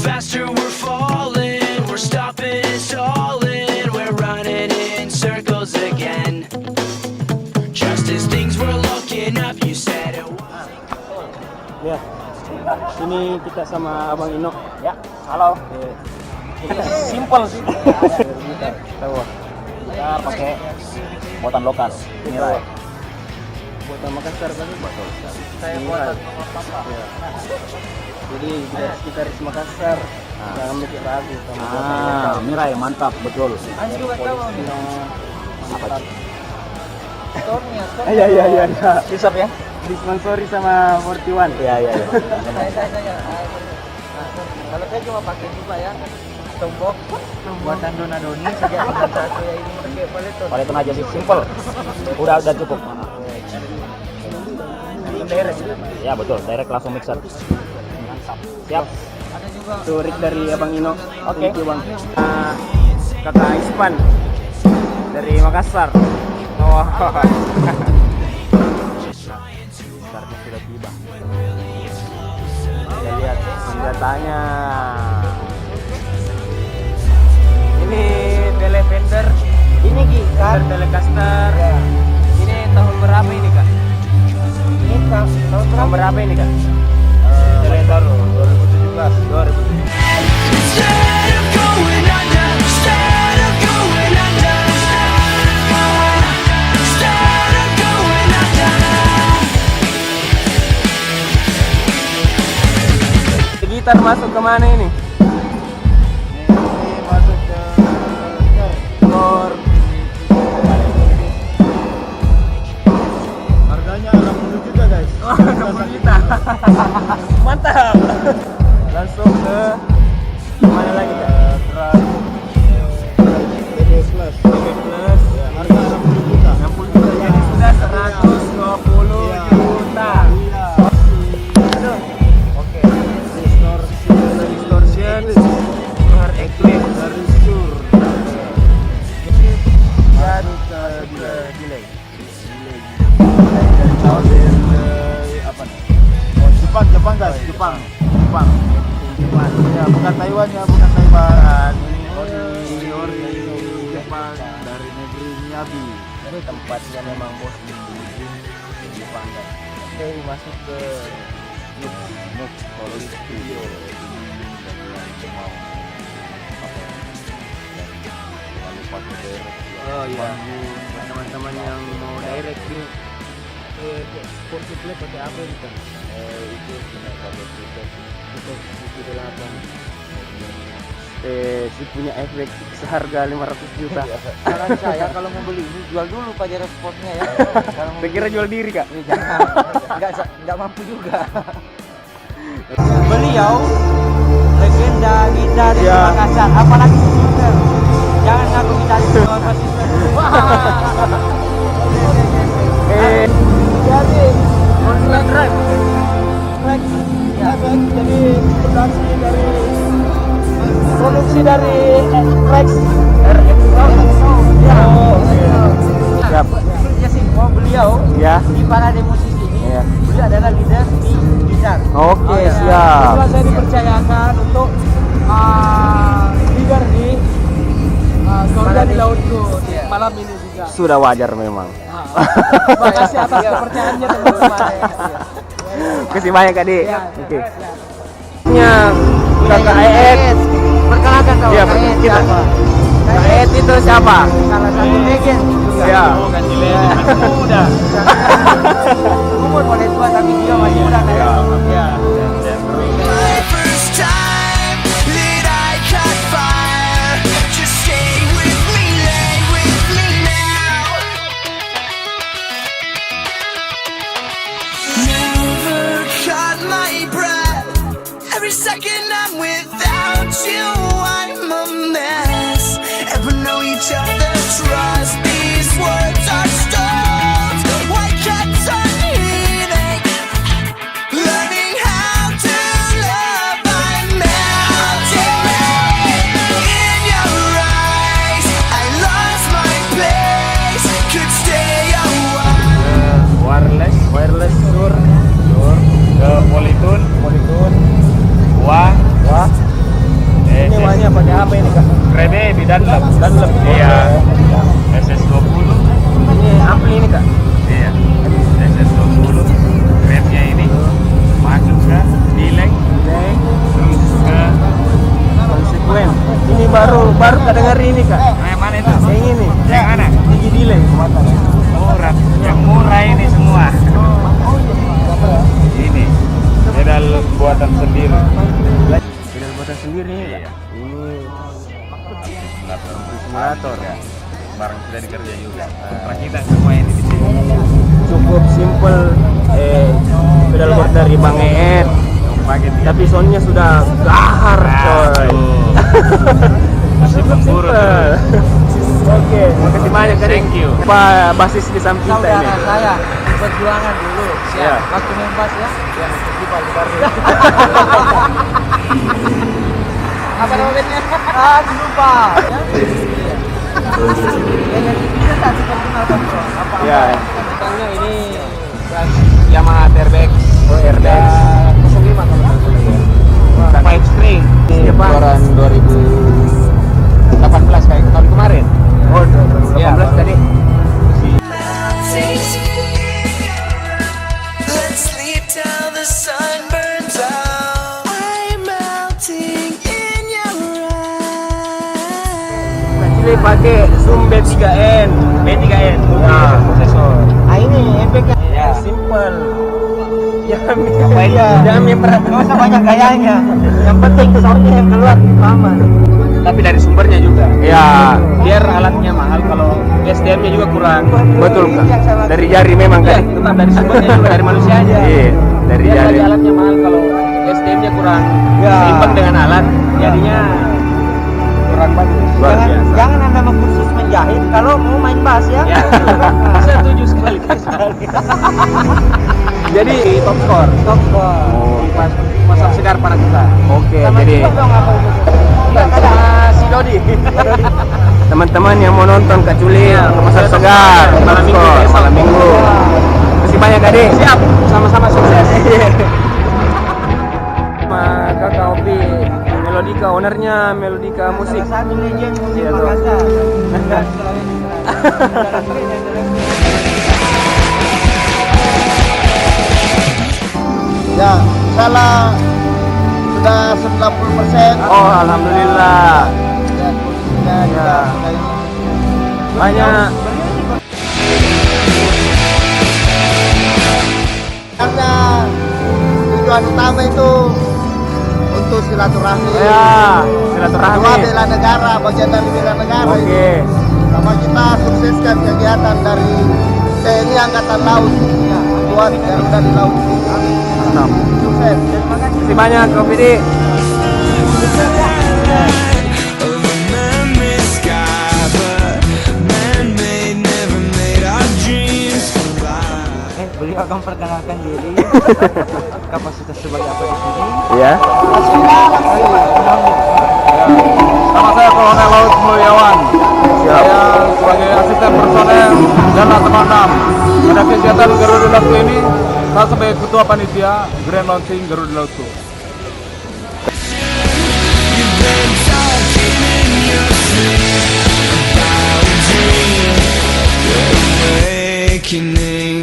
faster we're falling. We're stopping and stalling. We're running in circles again. Just as things were looking up, you said it wasn't. Ya, sini kita sama Abang Ino. Ya, halo. Simple sih. Tahu. Kita pakai buatan lokal. Mirai. Buatan Makassar kan? Betul. Saya buatan Makassar. Ya. Jadi kita di Makassar. Jangan mikir ragu sama buatan Mirai mantap betul. Anda juga tahu Apa? Stornya. Iya. Hisap ya. Disponsori sama 41. Iya. Saya. Kalau saya cuma pakai juga ya. Tombok buatan Donadoni sejak satu ya ini pakai paleton. Paleton aja sih, simple. Udah cukup. Direct. Ya betul, direct langsung mixer. Siap. Ada juga Turik dari Abang Ino. Oke. Thank you, Bang. Kakak Ispan dari Makassar. Oh. Startnya sudah tiba. Kita lihat senjatanya. Ini Telefender. ini Ki, kan? Telecaster. Ya. Ini tahun berapa ini, Kak? Ini tahun berapa ini, Kak? Telendar 2017. 2017. Instead of going under, instead of going under, instead of going under. Gitar masuk ke mana ini? Ini masuk ke Core. harganya 60 juta guys. 60 juta. Mantap. Langsung ke mana lagi, Kak? DB Plus. DB Plus. Ya, harga 60 juta. 60 juta jadi sudah 120 Iya. juta. Iya. Aduh. Oke. Distortion. Hard Eclipse Dari Sur. dan delay. Tahun apa nih? Oh, Jepang guys, Jepang. Ya, bukan Taiwan ya, bukan Taiwan. Ini ori Jepang dari negeri Miyabi. Ini tempatnya memang bos di Jepang, kan. Oke, masuk ke Nuk kalau studio yang mau apa ya? Jangan lupa ke direct. oh iya, buat teman-teman yang mau direct ini kursi play pakai apa ini, kan? Itu punya kabel kita. Untuk CD 8 si punya efek seharga 500 juta. Saran saya kalau mau beli ini jual dulu Pajero Sportnya ya. Kalau mau Saya kira jual diri, Kak. jangan, nggak mampu juga. Beliau legenda gitar di Ya. Makassar, apalagi sister. Jangan ngaku gitaris sama sister. Jadi Online drive. ya jadi produksi dari Rex. Ya. Siap. Ya sih, beliau Ya. di parade musisi ini, Ya. beliau adalah leader di gitar. Oke, ya. siap. Itulah saya dipercayakan untuk leader di Sorga di Lautku malam ini juga. Sudah wajar memang. Terima kasih atas kepercayaannya teman-teman. Kasih banyak, Kak Di. Ya. Oke. Nya Kakak Eet. Perkenalkan kau. Iya, Kaet kita. siapa? Kak Eet itu siapa? Salah satu legend juga. Ya. Kasih lihat muda. Umur boleh tua tapi dia masih muda kan? Ya. My first time that I caught fire. Just stay with me, lay with me now. Never caught my breath. Every second I'm without you, I'm a mess. Ever know each other, trust these words are stones. Why cuts are healing? Learning how to love, I'm melting in your eyes. I lost my place, could stay a while. Wireless Sur Ke Politun. Politun Wah. simple pedalboard dari Bang EN. Tapi soundnya sudah gahar coy. Masih memburu terus. Oke, makasih banyak Kak. Thank you. Pak basis di samping kita ini. Saudara saya di perjuangan dulu. Ya. Waktu membas ya. Yang festival di baru. Apa namanya? Lupa. Yang itu tak diperkenalkan bro. Apa? Ya. Tentangnya ini Yamaha Airbax. Oh, Airbax. 05 kalau nggak salah ya. Five string. Siapa? Keluaran 2018 kayak tahun kemarin. Oh, 2018 tadi. Let's sleep till the sun burns out. I'm melting in your eyes. Actually pakai Zoom B3N. B3N. Nah, prosesor. Ah ini efek Ya, simple. Ngapain? Jangan yang berat. Nggak usah banyak gayanya. Yang penting soundnya yang keluar aman. Tapi dari sumbernya juga. Ya, Biar alatnya mahal kalau SDM-nya juga kurang. betul Kak. Dari jari memang Ya, kan. tetap dari sumbernya juga dari manusia aja. Iya, dari Biar jari. tadi alatnya mahal kalau SDM-nya kurang Ya. seimbang dengan alat, jadinya kurang bagus. Luar Jangan, biasa. jangan Anda mau kursus menjahit kalau mau main bass ya. Ya, setuju sekali. Jadi top score. Top score. Oh, Pasar segar pada kita. oke. Sama Jadi juga dong apa itu? Enggak ada. Si Dodi. teman-teman yang mau nonton Kak Culi ke Pasar Segar Malam Minggu Top score, besok. malam Minggu. Terima kasih banyak Adik. Siap, sama-sama sukses. Sama Kakak Opi Melodika, ownernya Melodika Musik. Salah satu legend musik Iya, tuh. Makassar. Dan Sulawesi Selatan. Ya, salah sudah 90%. Oh, alhamdulillah. Ya, kondisinya juga Ya. sudah ini. Banyak. Karena tujuan utama itu untuk silaturahmi. Ya, Kedua, silaturahmi. bela negara, bagian dari bela negara. Oke. Itu. Sama kita sukseskan kegiatan dari TNI Angkatan Laut. Ya, buat Garuda di laut. Mantap. Sukses. Terima kasih banyak Kak Fidi. Of a man-made sky, but man-made never made our dreams fly. Beliau akan perkenalkan diri. Kapasitas sebagai apa di sini? Ya. Nama saya Kolonel Laut Mulyawan. Siap. Saya sebagai asisten personel dan Lateman 6. Pada kegiatan Garuda Laut ini, saya sebagai ketua panitia Grand Launching Garuda Laut. You've been talking in your sleep about a dream, awakening.